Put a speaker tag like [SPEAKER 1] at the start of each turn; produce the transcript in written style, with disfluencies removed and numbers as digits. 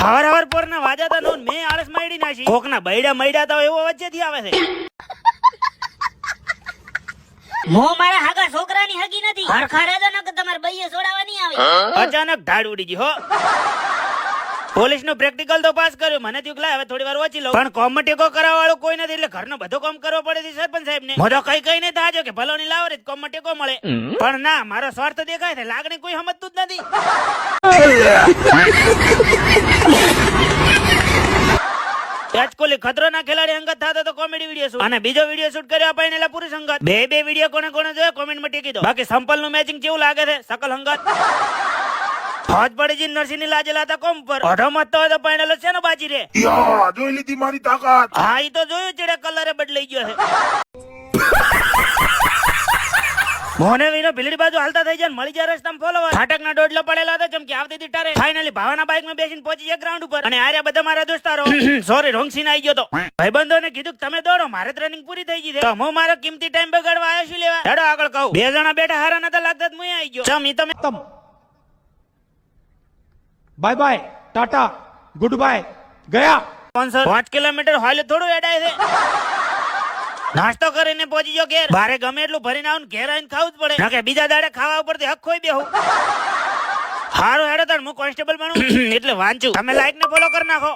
[SPEAKER 1] હવાર હવાર પોરના વાજાતા નો મેં આળસ માડી નાખી. કોકના બૈડા મૈડા તો એવો વચ્ચેથી આવે છે.
[SPEAKER 2] હું મારા હાગા છોકરાની હગી નથી. હરખા રહેજો ન કે તમારે બૈયે છોડાવવા નહીં આવે.
[SPEAKER 1] અચાનક ઢાળ ઉડી ગઈ હો. પોલીસ નું પ્રેક્ટિકલ તો પાસ કર્યું. મને થયું કે હવે થોડી વાર ઓછી લઉં, પણ કોમ ટેકો કરાવવા વાળો કોઈ નથી એટલે ઘરનો બધો કામ કરવો પડે છે સરપંચ સાહેબ ને. મોઢો કઈ કઈ ને થાજો કે ભલો ની લાવો રે કોમ ટેકો મળે, પણ ના, મારો સ્વાર્થ દેખાય છે, લાગણી કોઈ સમજતું જ નથી. રાજકોલી ખતરોના ખેલાડી અંગત થતો તો કોમેડી વિડીયો શૂટ અને બીજો વિડીયો શૂટ કર્યો અપાઈને પુરુષ અંગત. બે વિડીયો કોને કોને જોયો કોમેન્ટમાં ટીકી દો. બાકી સંપલ નું મેચિંગ કેવું લાગે છે સકલ અંગત? ફોજ પડી જી નરસિંહ ની લાજેલા હતા કોમ પર ઓઢો મત તો પાણેલો છે ને બાજી રે.
[SPEAKER 3] જોઈ લીધી મારી તાકાત.
[SPEAKER 1] હા ઈ તો જોયું ચેડે કલરે બદલાઈ ગયો છે. મોને વિનો ભીલડી બાજુ હાલતા થઈ જાય મળી જાય રસ્તામાં ફોલોવર. ફાટક ના ડોડલો પડેલા હતા જેમ કે આવતી હતી ટારે. ફાઇનલી ભાવાના બાઇક માં બેસીને પહોંચી ગયા ગ્રાઉન્ડ ઉપર અને આર્યા બધા મારા દોસ્તારો. સોરી રોંગ સીન આવી ગયો તો. ભાઈબંધોને કીધું કે તમે દોડો, મારે રનિંગ પૂરી થઈ ગઈ છે. તો હું મારો કિંમતી ટાઈમ બગાડવા આવ્યો છું લેવા. હેડો આગળ કહું. બે જણા બેઠા હારા નતા લાગતા હું આવી ગયો. ચમ ઈ તમે
[SPEAKER 3] bye bye tata good bye ગયા.
[SPEAKER 1] 5 કિલોમીટર હાલે થોડું એડાય છે. નાસ્તો કરીને પહોંચી ગયો ઘેર. બારે ગમે એટલું ભરીને આવું ઘેર આવીને ખાવું જ પડે, કે બીજા દાડે ખાવા ઉપરથી હક ખોઈ બેહું. હારું હેડો તાર હું કોન્સ્ટેબલ બનું એટલે વાંચું. તમે લાઈક ને ફોલો કરી નાખો.